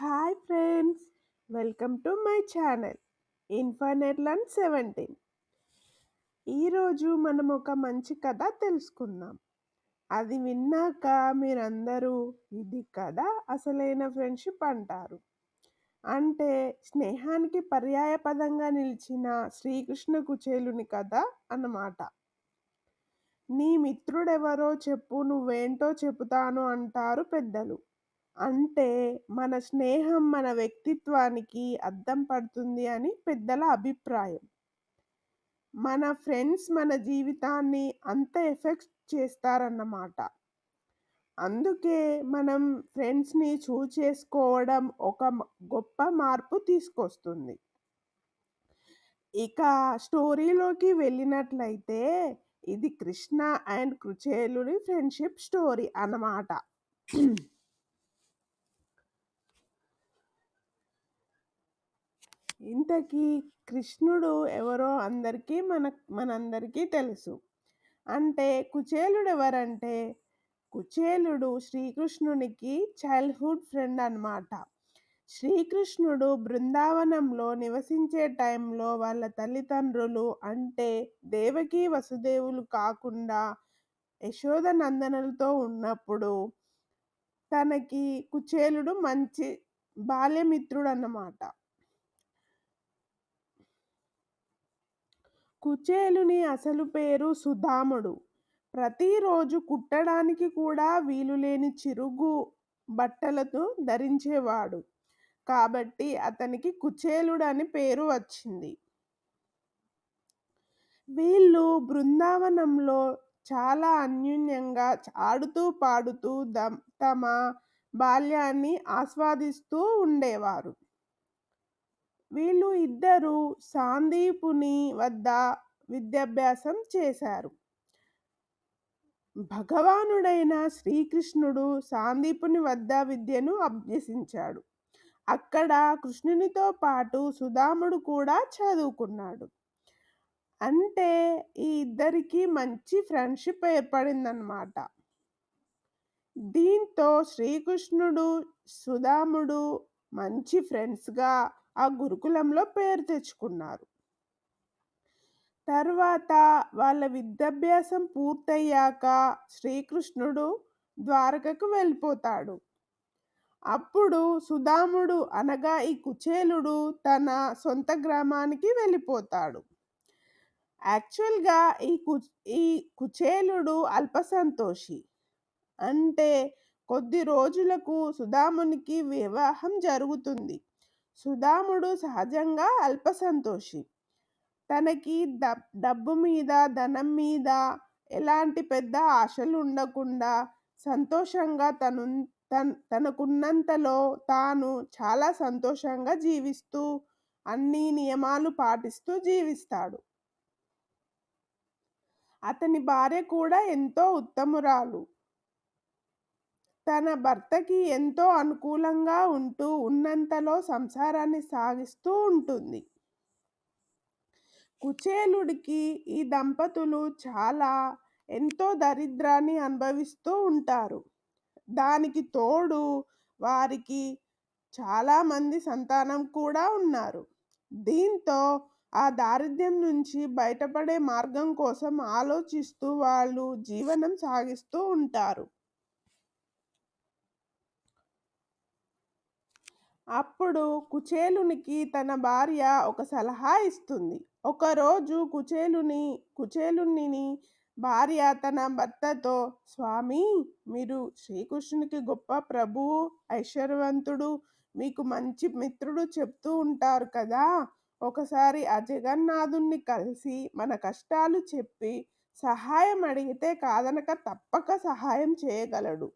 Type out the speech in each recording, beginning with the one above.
Hi friends, welcome to my channel infinite learn 17. ఈరోజు మనం ఒక మంచి కథ తెలుసుకుందాం. అది విన్నాక మీరందరూ ఇది కదా అసలైన ఫ్రెండ్షిప్ అంటారు. అంటే స్నేహానికి పర్యాయపదంగా నిలిచిన శ్రీకృష్ణ కుచేలుని కథ అన్నమాట. నీ మిత్రుడెవరో చెప్పు, నువ్వేంటో చెబుతాను అంటారు పెద్దలు. అంటే మన స్నేహం మన వ్యక్తిత్వానికి అద్దం పడుతుంది అని పెద్దల అభిప్రాయం. మన ఫ్రెండ్స్ మన జీవితాన్ని అంత ఎఫెక్ట్ చేస్తారన్నమాట. అందుకే మనం ఫ్రెండ్స్‌ని చేసుకోవడం ఒక గొప్ప మార్పు తీసుకొస్తుంది. ఇక స్టోరీలోకి వెళ్ళినట్లయితే ఇది కృష్ణ అండ్ కుచేలుని ఫ్రెండ్‌షిప్ స్టోరీ అన్నమాట. ఇంతకీ కృష్ణుడు ఎవరో మనందరికీ తెలుసు. అంటే కుచేలుడెవరంటే, కుచేలుడు శ్రీకృష్ణునికి చైల్డ్‌హుడ్ ఫ్రెండ్ అన్నమాట. శ్రీకృష్ణుడు బృందావనంలో నివసించే టైంలో వాళ్ళ తల్లిదండ్రులు అంటే దేవకీ వసుదేవులు కాకుండా యశోద నందనలతో ఉన్నప్పుడు తనకి కుచేలుడు మంచి బాల్యమిత్రుడన్నమాట. కుచేలుని అసలు పేరు సుధాముడు. ప్రతిరోజు కుట్టడానికి కూడా వీలులేని చిరుగు బట్టలను ధరించేవాడు. కాబట్టి అతనికి కుచేలుడని పేరు వచ్చింది. వీళ్ళు బృందావనంలో చాలా అన్యోన్యంగా ఆడుతూ పాడుతూ తమ బాల్యాన్ని ఆస్వాదిస్తూ ఉండేవారు. వీళ్ళు ఇద్దరూ సాందీపుని వద్ద విద్యాభ్యాసం చేశారు. భగవానుడైన శ్రీకృష్ణుడు సాందీపుని వద్ద విద్యను అభ్యసించాడు. అక్కడ కృష్ణునితో పాటు సుధాముడు కూడా చదువుకున్నాడు. అంటే ఈ ఇద్దరికి మంచి ఫ్రెండ్షిప్ ఏర్పడిందన్నమాట. దీంతో శ్రీకృష్ణుడు, సుధాముడు మంచి ఫ్రెండ్స్‌గా ఆ గురుకులంలో పేరు తెచ్చుకున్నారు. తర్వాత వాళ్ళ విద్యాభ్యాసం పూర్తయ్యాక శ్రీకృష్ణుడు ద్వారకకు వెళ్ళిపోతాడు. అప్పుడు సుధాముడు అనగా ఈ కుచేలుడు తన సొంత గ్రామానికి వెళ్ళిపోతాడు. యాక్చువల్‌గా ఈ కుచేలుడు అల్పసంతోషి. అంటే కొద్ది రోజులకు సుధామునికి వివాహం జరుగుతుంది. సుధాముడు సహజంగా అల్పసంతోషి. తనకి డబ్బు మీద, ధనం మీద ఎలాంటి పెద్ద ఆశలు ఉండకుండా సంతోషంగా తనకున్నంతలో తాను చాలా సంతోషంగా జీవిస్తూ అన్ని నియమాలు పాటిస్తూ జీవిస్తాడు. అతని భార్య కూడా ఎంతో ఉత్తమురాలు. తన భర్తకి ఎంతో అనుకూలంగా ఉంటూ ఉన్నంతలో సంసారాన్ని సాగిస్తూ ఉంటుంది. కుచేలుడికి ఈ దంపతులు ఎంతో దరిద్రాన్ని అనుభవిస్తూ ఉంటారు. దానికి తోడు వారికి చాలామంది సంతానం కూడా ఉన్నారు. దీంతో ఆ దారిద్ర్యం నుంచి బయటపడే మార్గం కోసం ఆలోచిస్తూ వాళ్ళు జీవనం సాగిస్తూ ఉంటారు. అప్పుడు కుచేలునికి తన భార్య ఒక సలహా ఇస్తుంది. ఒకరోజు కుచేలుని భార్య తన భర్తతో, స్వామీ, మీరు శ్రీకృష్ణునికి గొప్ప ప్రభువు, ఐశ్వర్యవంతుడు, మీకు మంచి మిత్రుడు చెప్తూ ఉంటారు కదా, ఒకసారి ఆ జగన్నాథుణ్ణి కలిసి మన కష్టాలు చెప్పి సహాయం అడిగితే కాదనక తప్పక సహాయం చేయగలడు.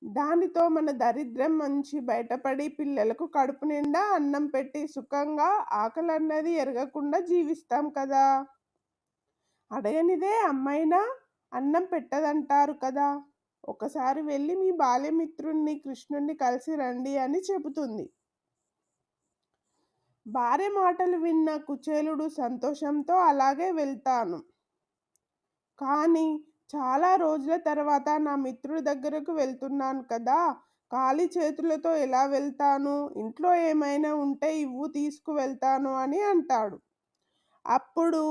దానితో మన దరిద్రం నుంచి బయటపడి పిల్లలకు కడుపు నిండా అన్నం పెట్టి సుఖంగా ఆకలన్నది ఎరగకుండా జీవిస్తాం కదా. అడగనిదే అమ్మైనా అన్నం పెట్టదంటారు కదా. ఒకసారి వెళ్ళి మీ బాల్యమిత్రుణ్ణి కృష్ణుణ్ణి కలిసి రండి అని చెబుతుంది. భార్య మాటలు విన్న కుచేలుడు సంతోషంతో అలాగే వెళ్తాను. కానీ చాలా రోజుల తర్వాత నా మిత్రుడి దగ్గరకు వెళ్తున్నాను కదా, ఖాళీ చేతులతో ఎలా వెళ్తాను? ఇంట్లో ఏమైనా ఉంటే ఇవ్వు తీసుకువెళ్తాను అని అంటాడు. అప్పుడు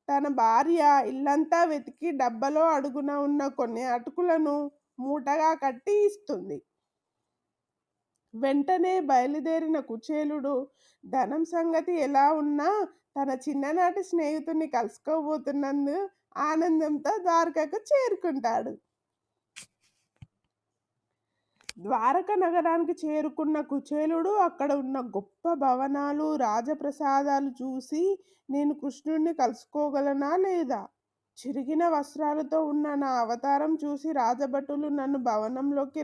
తన భార్య ఇల్లంతా వెతికి డబ్బలో అడుగున ఉన్న కొన్ని అటుకులను మూటగా కట్టి ఇస్తుంది. వెంటనే బయలుదేరిన కుచేలుడు ధనం సంగతి ఎలా ఉన్నా తన చిన్ననాటి స్నేహితుడిని కలుసుకోబోతున్నందు ఆనందంతో ద్వారకకు చేరుకుంటాడు. ద్వారక నగరానికి చేరుకున్న కుచేలుడు అక్కడ ఉన్న గొప్ప భవనాలు, రాజప్రసాదాలు చూసి నేను కృష్ణుడిని కలుసుకోగలనా లేదా? చిరిగిన వస్త్రాలతో ఉన్న నా అవతారం చూసి రాజభటులు నన్ను భవనంలోకి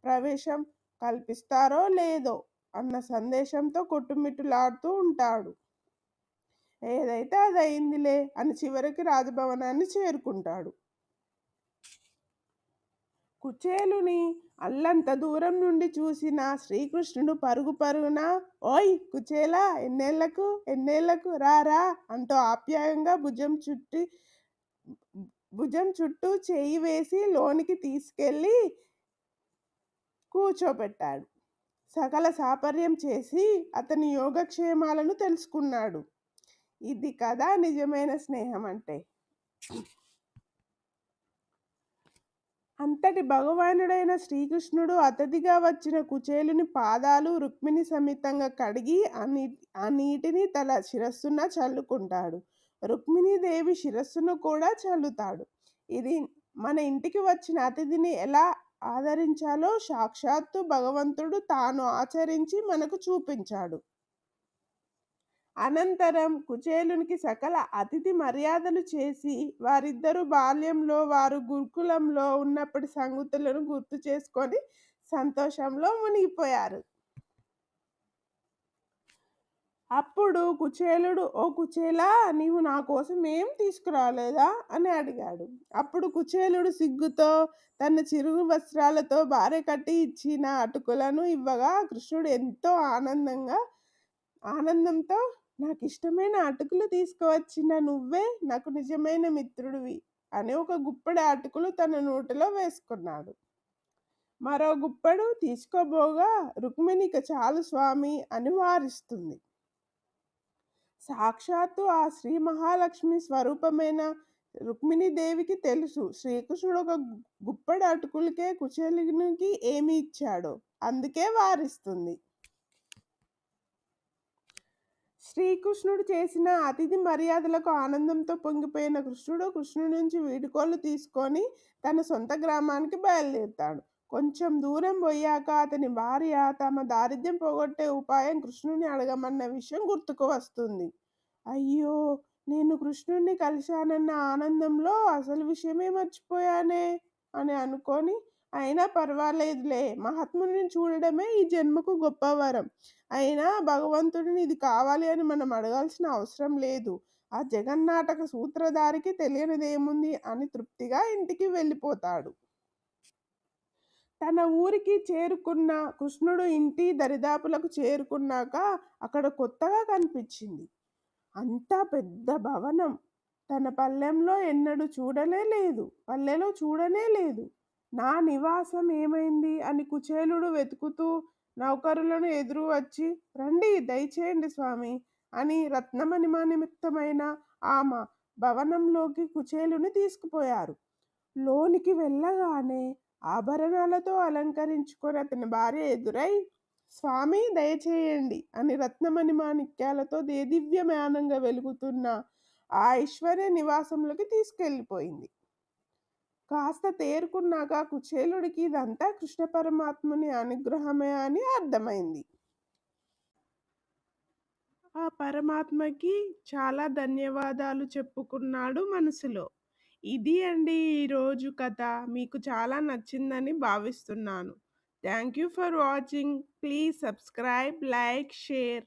ప్రవేశం కల్పిస్తారో లేదో అన్న సందేశంతో కొట్టుమిట్టులాడుతూ ఉంటాడు. ఏదైతే అదయిందిలే అని చివరికి రాజభవనాన్ని చేరుకుంటాడు. కుచేలుని అల్లంత దూరం నుండి చూసిన శ్రీకృష్ణుడు పరుగు పరుగున ఓయ్ కుచేలా ఎన్నేళ్లకు రారా అంటూ ఆప్యాయంగా భుజం చుట్టూ చేయి వేసి లోనికి తీసుకెళ్ళి కూర్చోబెట్టాడు. సకల సాపర్యం చేసి అతని యోగక్షేమాలను తెలుసుకున్నాడు. ఇది కదా నిజమైన స్నేహం అంటే. అంతటి భగవానుడైన శ్రీకృష్ణుడు అతిథిగా వచ్చిన కుచేలుని పాదాలు రుక్మిణి సమేతంగా కడిగి ఆ నీటిని తన శిరస్సున చల్లుకుంటాడు. రుక్మిణీదేవి శిరస్సును కూడా చల్లుతాడు. ఇది మన ఇంటికి వచ్చిన అతిథిని ఎలా ఆదరించాలో సాక్షాత్తు భగవంతుడు తాను ఆచరించి మనకు చూపించాడు. అనంతరం కుచేలునికి సకల అతిథి మర్యాదలు చేసి వారిద్దరూ బాల్యంలో వారు గురుకులంలో ఉన్నప్పటి సంగతులను గుర్తు చేసుకొని సంతోషంలో మునిగిపోయారు. అప్పుడు కుచేలుడు ఓ కుచేలా నీవు నా కోసం ఏం తీసుకురాలేదా అని అడిగాడు. అప్పుడు కుచేలుడు సిగ్గుతో తన చిరుగు వస్త్రాలతో భార్య కట్టి ఇచ్చిన అటుకులను ఇవ్వగా కృష్ణుడు ఎంతో ఆనందంతో నాకు ఇష్టమైన అటుకులు తీసుకువచ్చిన నువ్వే నాకు నిజమైన మిత్రుడివి అని ఒక గుప్పెడు అటుకులు తన నోటిలో వేసుకున్నాడు. మరో గుప్పెడు తీసుకోబోగా రుక్మిణిక చాలు స్వామి అని వారిస్తుంది. సాక్షాత్తు ఆ శ్రీ మహాలక్ష్మి స్వరూపమైన రుక్మిణీదేవికి తెలుసు శ్రీకృష్ణుడు ఒక గుప్పెడు అటుకులకే కుచేలునికి ఏమి ఇచ్చాడో, అందుకే వారిస్తుంది. శ్రీకృష్ణుడు చేసిన అతిథి మర్యాదలకు ఆనందంతో పొంగిపోయిన కృష్ణుడి నుంచి వీడుకోలు తీసుకొని తన సొంత గ్రామానికి బయలుదేరుతాడు. కొంచెం దూరం పోయాక అతని భార్య తమ దారిద్ర్యం పోగొట్టే ఉపాయం కృష్ణుడిని అడగమన్న విషయం గుర్తుకు వస్తుంది. అయ్యో, నేను కృష్ణుడిని కలిశానన్న ఆనందంలో అసలు విషయమే మర్చిపోయానే అని అనుకొని అయినా పర్వాలేదులే, మహాత్ముని చూడడమే ఈ జన్మకు గొప్ప వరం. అయినా భగవంతుడిని ఇది కావాలి అని మనం అడగాల్సిన అవసరం లేదు. ఆ జగన్నాటక సూత్రధారికి తెలియనిదేముంది అని తృప్తిగా ఇంటికి వెళ్ళిపోతాడు. తన ఊరికి చేరుకున్న కృష్ణుడు ఇంటి దరిదాపులకు చేరుకున్నాక అక్కడ కొత్తగా కనిపించింది. అంతా పెద్ద భవనం. తన పల్లెలో చూడనే లేదు. నా నివాసం ఏమైంది అని కుచేలుడు వెతుకుతూ నౌకరులను ఎదురు వచ్చి రండి దయచేయండి స్వామి అని రత్నమణిమణిమిత్తమైన ఆమె భవనంలోకి కుచేలుని తీసుకుపోయారు. లోనికి వెళ్ళగానే ఆభరణాలతో అలంకరించుకొని అతని భార్య ఎదురై స్వామి దయచేయండి అని రత్నమణిమాణిక్యాలతో దేదివ్యమానంగా వెలుగుతున్న ఆ ఐశ్వర్య నివాసంలోకి తీసుకెళ్ళిపోయింది. కాస్త తేరుకున్నాక కుచేలుడికి ఇదంతా కృష్ణ పరమాత్ముని అనుగ్రహమే అని అర్థమైంది. ఆ పరమాత్మకి చాలా ధన్యవాదాలు చెప్పుకున్నాడు మనసులో. ఇది అండి ఈరోజు కథ. మీకు చాలా నచ్చిందని భావిస్తున్నాను. Thank you for watching. Please subscribe, like, share.